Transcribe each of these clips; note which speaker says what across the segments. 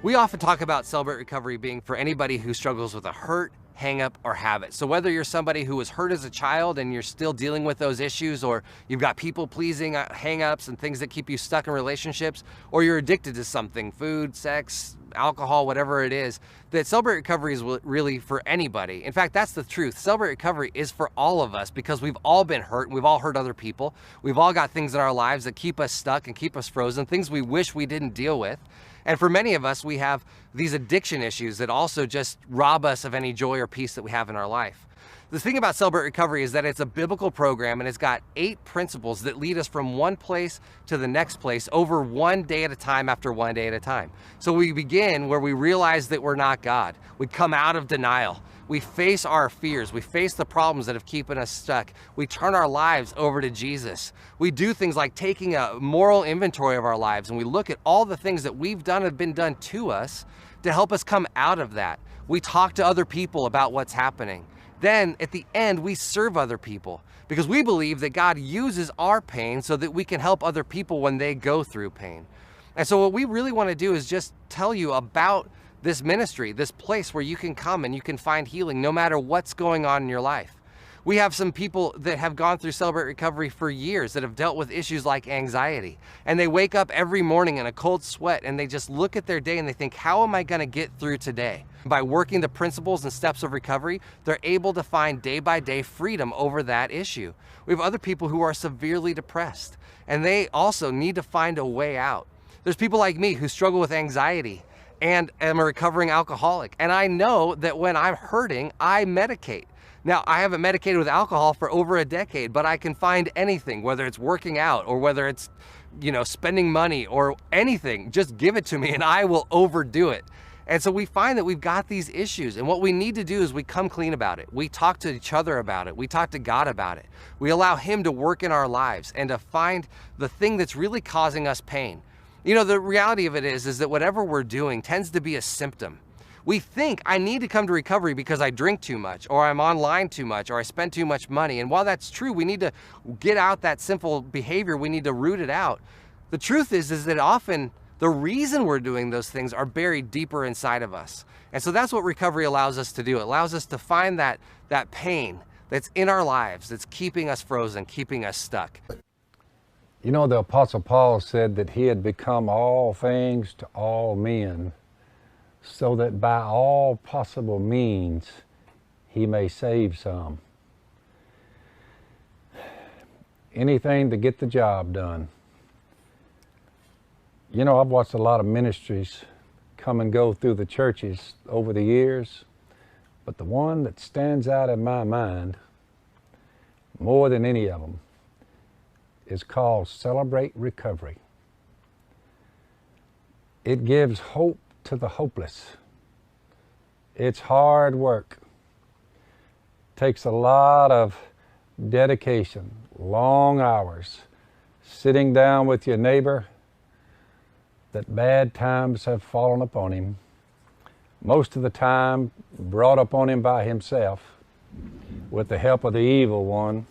Speaker 1: We often talk about Celebrate Recovery being for anybody who struggles with a hurt, hang up, or habit. So whether you're somebody who was hurt as a child and you're still dealing with those issues, or you've got people pleasing hang-ups and things that keep you stuck in relationships, or you're addicted to something, food, sex, alcohol, whatever it is, that Celebrate Recovery is really for anybody. In fact, that's the truth. Celebrate Recovery is for all of us because we've all been hurt and we've all hurt other people. We've all got things in our lives that keep us stuck and keep us frozen, things we wish we didn't deal with. And for many of us, we have these addiction issues that also just rob us of any joy or peace that we have in our life. The thing about Celebrate Recovery is that it's a biblical program and it's got 8 principles that lead us from one place to the next place over one day at a time after one day at a time. So we begin where we realize that we're not God. We come out of denial. We face our fears. We face the problems that have keeping us stuck. We turn our lives over to Jesus. We do things like taking a moral inventory of our lives and we look at all the things that we've done have been done to us to help us come out of that. We talk to other people about what's happening. Then at the end, we serve other people because we believe that God uses our pain so that we can help other people when they go through pain. And so what we really want to do is just tell you about this ministry, this place where you can come and you can find healing no matter what's going on in your life. We have some people that have gone through Celebrate Recovery for years that have dealt with issues like anxiety. And they wake up every morning in a cold sweat and they just look at their day and they think, how am I going to get through today? By working the principles and steps of recovery, they're able to find day by day freedom over that issue. We have other people who are severely depressed and they also need to find a way out. There's people like me who struggle with anxiety and am a recovering alcoholic. And I know that when I'm hurting, I medicate. Now, I haven't medicated with alcohol for over a decade, but I can find anything, whether it's working out or whether it's, spending money or anything, just give it to me and I will overdo it. And so we find that we've got these issues and what we need to do is we come clean about it. We talk to each other about it. We talk to God about it. We allow Him to work in our lives and to find the thing that's really causing us pain. The reality of it is that whatever we're doing tends to be a symptom. We think I need to come to recovery because I drink too much or I'm online too much or I spend too much money. And while that's true, we need to get out that sinful behavior. We need to root it out. The truth is that often the reason we're doing those things are buried deeper inside of us. And so that's what recovery allows us to do. It allows us to find that pain that's in our lives that's keeping us frozen, keeping us stuck.
Speaker 2: The Apostle Paul said that he had become all things to all men, so that by all possible means he may save some. Anything to get the job done. I've watched a lot of ministries come and go through the churches over the years, but the one that stands out in my mind more than any of them is called Celebrate Recovery. It gives hope to the hopeless. It's hard work. Takes a lot of dedication, long hours, sitting down with your neighbor that bad times have fallen upon him, most of the time brought upon him by himself with the help of the evil one.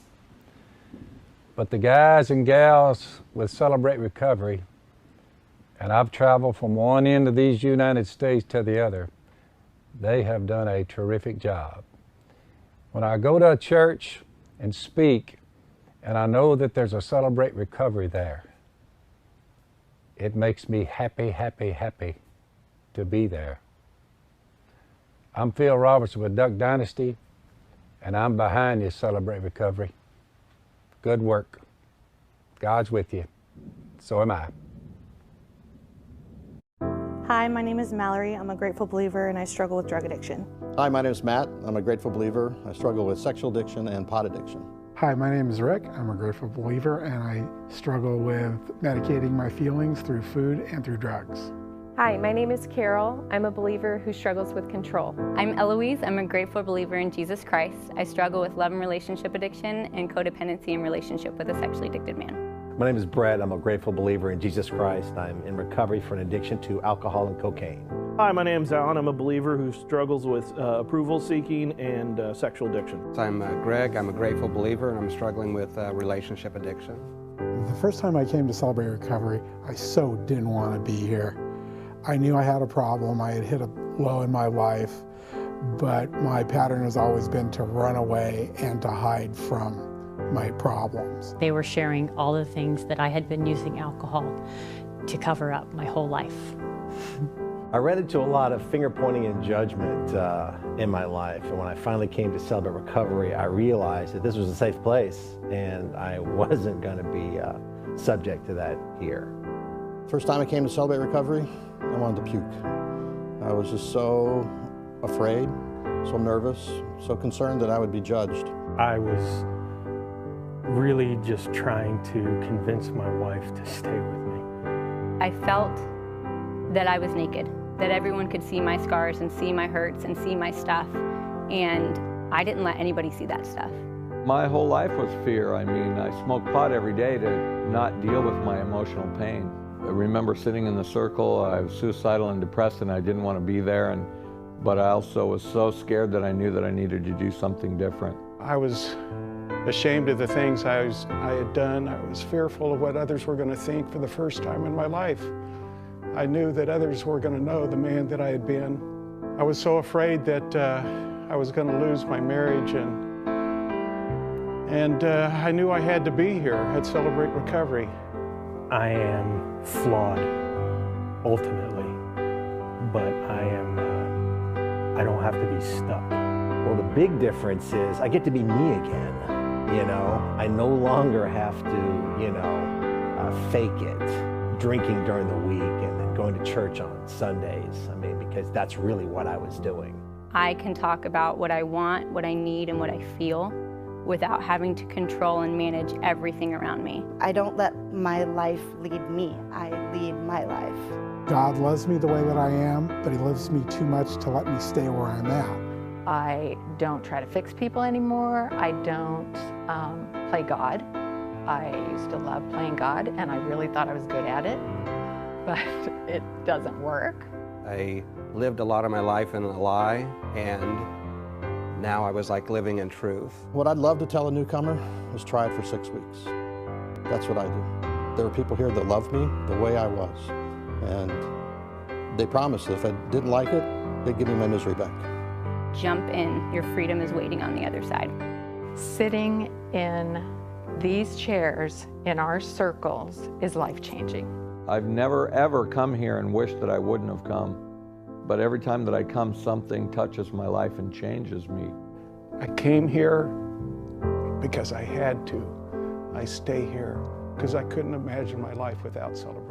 Speaker 2: But the guys and gals with Celebrate Recovery, and I've traveled from one end of these United States to the other, they have done a terrific job. When I go to a church and speak, and I know that there's a Celebrate Recovery there, it makes me happy, happy, happy to be there. I'm Phil Robertson with Duck Dynasty, and I'm behind you, Celebrate Recovery. Good work. God's with you. So am I.
Speaker 3: Hi, my name is Mallory. I'm a grateful believer and I struggle with drug addiction.
Speaker 4: Hi, my name is Matt. I'm a grateful believer. I struggle with sexual addiction and pot addiction.
Speaker 5: Hi, my name is Rick. I'm a grateful believer and I struggle with medicating my feelings through food and through drugs.
Speaker 6: Hi, my name is Carol. I'm a believer who struggles with control.
Speaker 7: I'm Eloise. I'm a grateful believer in Jesus Christ. I struggle with love and relationship addiction and codependency in relationship with a sexually addicted man.
Speaker 8: My name is Brett. I'm a grateful believer in Jesus Christ. I'm in recovery for an addiction to alcohol and cocaine.
Speaker 9: Hi, my name's Alan. I'm a believer who struggles with approval seeking and sexual addiction.
Speaker 10: I'm Greg. I'm a grateful believer and I'm struggling with relationship addiction.
Speaker 5: The first time I came to Celebrate Recovery, I so didn't want to be here. I knew I had a problem. I had hit a low in my life, but my pattern has always been to run away and to hide from my problems.
Speaker 11: They were sharing all the things that I had been using alcohol to cover up my whole life.
Speaker 8: I ran into a lot of finger pointing and judgment in my life, and when I finally came to Celebrate Recovery, I realized that this was a safe place and I wasn't going to be subject to that here.
Speaker 4: First time I came to Celebrate Recovery, I wanted to puke. I was just so afraid, so nervous, so concerned that I would be judged.
Speaker 12: I was really just trying to convince my wife to stay with me.
Speaker 7: I felt that I was naked, that everyone could see my scars and see my hurts and see my stuff, and I didn't let anybody see that stuff.
Speaker 13: My whole life was fear. I mean, I smoked pot every day to not deal with my emotional pain. I remember sitting in the circle, I was suicidal and depressed and I didn't want to be there, but I also was so scared that I knew that I needed to do something different.
Speaker 14: I was ashamed of the things I had done. I was fearful of what others were going to think for the first time in my life. I knew that others were going to know the man that I had been. I was so afraid that I was going to lose my marriage, and I knew I had to be here at Celebrate Recovery.
Speaker 12: I am flawed, ultimately, but I don't have to be stuck.
Speaker 8: Well, the big difference is I get to be me again, you know? I no longer have to, you know, fake it, drinking during the week and then going to church on Sundays. I mean, because that's really what I was doing.
Speaker 7: I can talk about what I want, what I need, and what I feel without having to control and manage everything around me.
Speaker 15: I don't let my life lead me. I lead my life.
Speaker 5: God loves me the way that I am, but He loves me too much to let me stay where I'm at.
Speaker 16: I don't try to fix people anymore. I don't play God. I used to love playing God, and I really thought I was good at it, but it doesn't work.
Speaker 10: I lived a lot of my life in a lie, and now I was like living in truth.
Speaker 4: What I'd love to tell a newcomer is try it for 6 weeks. That's what I do. There are people here that love me the way I was, and they promised that if I didn't like it, they'd give me my misery back.
Speaker 7: Jump in, your freedom is waiting on the other side.
Speaker 16: Sitting in these chairs in our circles is life-changing.
Speaker 13: I've never ever come here and wished that I wouldn't have come. But every time that I come, something touches my life and changes me.
Speaker 14: I came here because I had to. I stay here because I couldn't imagine my life without Celebrate.